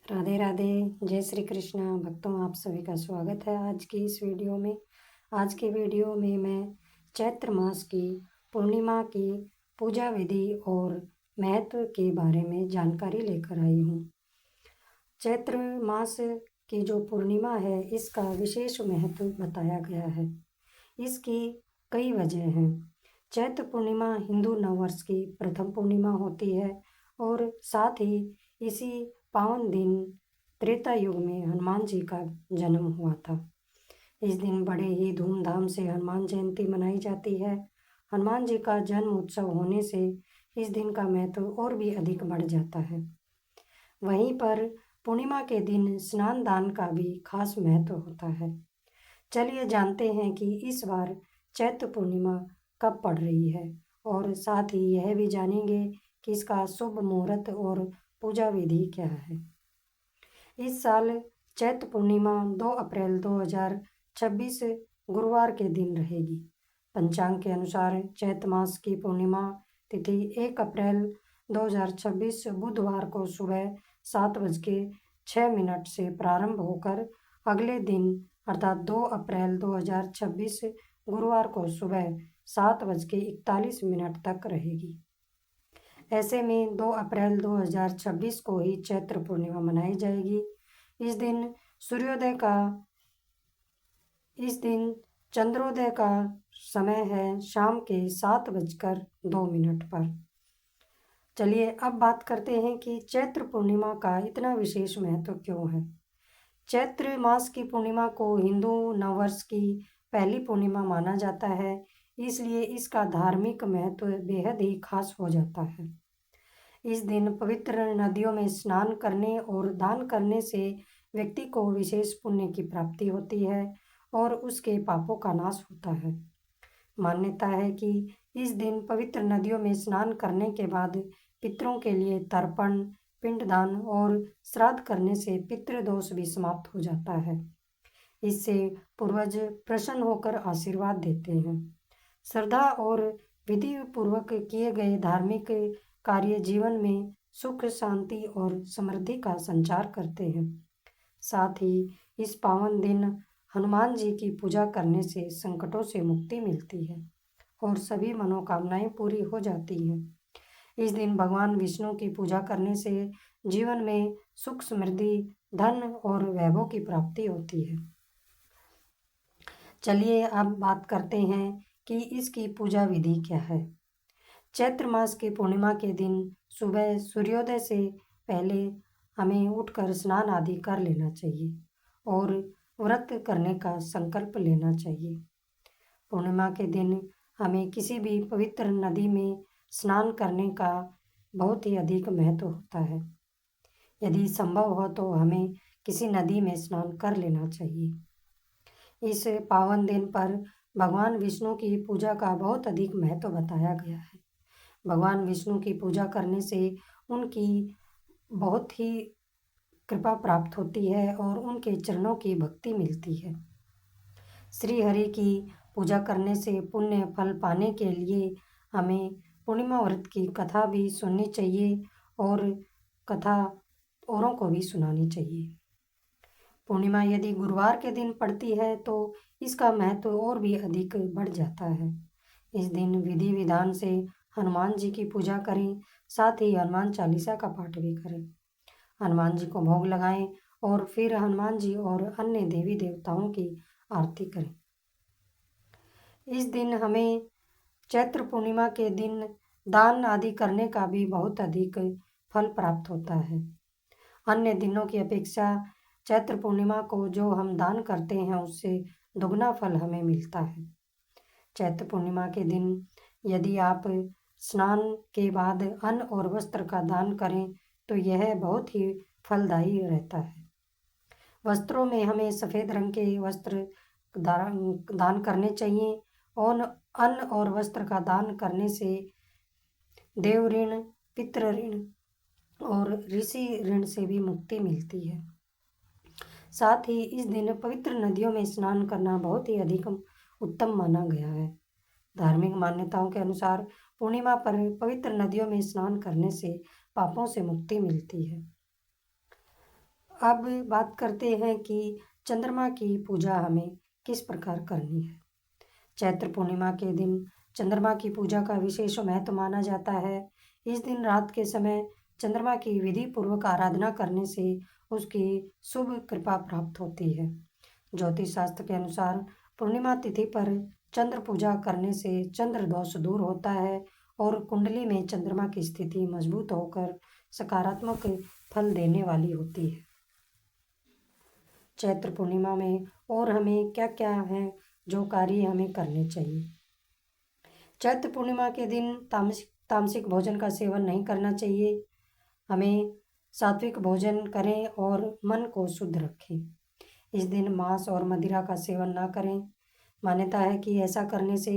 राधे राधे। जय श्री कृष्णा भक्तों, आप सभी का स्वागत है आज की इस वीडियो में। आज के वीडियो में मैं चैत्र मास की पूर्णिमा की पूजा विधि और महत्व के बारे में जानकारी लेकर आई हूँ। चैत्र मास की जो पूर्णिमा है, इसका विशेष महत्व बताया गया है। इसकी कई वजह हैं। चैत्र पूर्णिमा हिंदू नववर्ष की प्रथम पूर्णिमा होती है और साथ ही इसी पावन दिन त्रेता युग में हनुमान जी का जन्म हुआ था। इस दिन बड़े ही धूमधाम से हनुमान जयंती मनाई जाती है। हनुमान जी का जन्म उत्सव होने से इस दिन का महत्व और भी अधिक बढ़ जाता है। वहीं पर पूर्णिमा के दिन स्नान दान का भी खास महत्व होता है। चलिए जानते हैं कि इस बार चैत्र पूर्णिमा कब पड़ रही है और साथ ही यह भी जानेंगे कि इसका शुभ मुहूर्त और पूजा विधि क्या है। इस साल चैत्र पूर्णिमा 2 अप्रैल 2026 गुरुवार के दिन रहेगी। पंचांग के अनुसार चैत्र मास की पूर्णिमा तिथि 1 अप्रैल 2026 बुधवार को सुबह 7:06 से प्रारंभ होकर अगले दिन अर्थात 2 अप्रैल 2026 गुरुवार को सुबह 7:41 तक रहेगी। ऐसे में 2 अप्रैल 2026 को ही चैत्र पूर्णिमा मनाई जाएगी। इस दिन चंद्रोदय का समय है शाम के 7:02 पर। चलिए अब बात करते हैं कि चैत्र पूर्णिमा का इतना विशेष महत्व क्यों है। चैत्र मास की पूर्णिमा को हिंदू नववर्ष की पहली पूर्णिमा माना जाता है, इसलिए इसका धार्मिक महत्व बेहद ही खास हो जाता है। इस दिन पवित्र नदियों में स्नान करने और दान करने से व्यक्ति को विशेष पुण्य की प्राप्ति होती है और उसके पापों का नाश होता है। मान्यता है कि इस दिन पवित्र नदियों में स्नान करने के बाद पितरों के लिए तर्पण, पिंडदान और श्राद्ध करने से पितृदोष भी समाप्त हो जाता है। इससे पूर्वज प्रसन्न होकर आशीर्वाद देते हैं। श्रद्धा और विधि पूर्वक किए गए धार्मिक कार्य जीवन में सुख, शांति और समृद्धि का संचार करते हैं। साथ ही इस पावन दिन हनुमान जी की पूजा करने से संकटों से मुक्ति मिलती है और सभी मनोकामनाएं पूरी हो जाती हैं। इस दिन भगवान विष्णु की पूजा करने से जीवन में सुख, समृद्धि, धन और वैभव की प्राप्ति होती है। चलिए अब बात करते हैं कि इसकी पूजा विधि क्या है। चैत्र मास की पूर्णिमा के दिन सुबह सूर्योदय से पहले हमें उठकर स्नान आदि कर लेना चाहिए और व्रत करने का संकल्प लेना चाहिए। पूर्णिमा के दिन हमें किसी भी पवित्र नदी में स्नान करने का बहुत ही अधिक महत्व होता है। यदि संभव हो तो हमें किसी नदी में स्नान कर लेना चाहिए। इस पावन दिन पर भगवान विष्णु की पूजा का बहुत अधिक महत्व बताया गया है। भगवान विष्णु की पूजा करने से उनकी बहुत ही कृपा प्राप्त होती है और उनके चरणों की भक्ति मिलती है। श्री हरि की पूजा करने से पुण्य फल पाने के लिए हमें पूर्णिमा व्रत की कथा भी सुननी चाहिए और कथा औरों को भी सुनानी चाहिए। पूर्णिमा यदि गुरुवार के दिन पड़ती है तो इसका महत्व और भी अधिक बढ़ जाता है। इस दिन विधि विधान से हनुमान जी की पूजा करें, साथ ही हनुमान चालीसा का पाठ भी करें। हनुमान जी को भोग लगाएं और फिर हनुमान जी और अन्य देवी देवताओं की आरती करें। इस दिन हमें चैत्र पूर्णिमा के दिन दान आदि करने का भी बहुत अधिक फल प्राप्त होता है। अन्य दिनों की अपेक्षा चैत्र पूर्णिमा को जो हम दान करते हैं उससे दुगना फल हमें मिलता है। चैत्र पूर्णिमा के दिन यदि आप स्नान के बाद अन्न और वस्त्र का दान करें तो यह बहुत ही फलदायी रहता है। वस्त्रों में हमें सफ़ेद रंग के वस्त्र दान करने चाहिए और अन्न और वस्त्र का दान करने से देव ऋण, पितृ ऋण और ऋषि ऋण से भी मुक्ति मिलती है। साथ ही इस दिन पवित्र नदियों में स्नान करना बहुत ही अधिक उत्तम माना गया है। धार्मिक मान्यताओं के अनुसार पूर्णिमा पर पवित्र नदियों में स्नान करने से पापों से मुक्ति मिलती है। अब बात करते हैं कि चंद्रमा की पूजा हमें किस प्रकार करनी है। चैत्र पूर्णिमा के दिन चंद्रमा की पूजा का विशेष महत्व माना जाता है। इस दिन रात के समय चंद्रमा की विधि पूर्वक आराधना करने से उसकी शुभ कृपा प्राप्त होती है। ज्योतिष शास्त्र के अनुसार पूर्णिमा तिथि पर चंद्र पूजा करने से चंद्र दोष दूर होता है और कुंडली में चंद्रमा की स्थिति मजबूत होकर सकारात्मक फल देने वाली होती है। चैत्र पूर्णिमा में और हमें क्या क्या है जो कार्य हमें करने चाहिए। चैत्र पूर्णिमा के दिन तामसिक भोजन का सेवन नहीं करना चाहिए। हमें सात्विक भोजन करें और मन को शुद्ध रखें। इस दिन मांस और मदिरा का सेवन ना करें। मान्यता है कि ऐसा करने से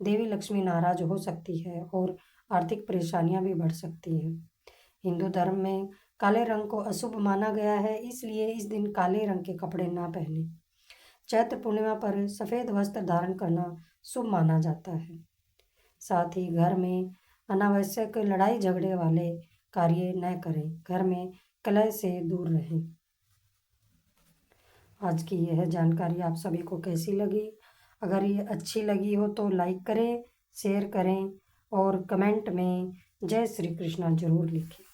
देवी लक्ष्मी नाराज हो सकती है और आर्थिक परेशानियां भी बढ़ सकती हैं। हिंदू धर्म में काले रंग को अशुभ माना गया है, इसलिए इस दिन काले रंग के कपड़े ना पहने। चैत्र पूर्णिमा पर सफ़ेद वस्त्र धारण करना शुभ माना जाता है। साथ ही घर में अनावश्यक लड़ाई झगड़े वाले कार्य न करें। घर में कलह से दूर रहें। आज की यह जानकारी आप सभी को कैसी लगी? अगर ये अच्छी लगी हो तो लाइक करें, शेयर करें और कमेंट में जय श्री कृष्णा जरूर लिखें।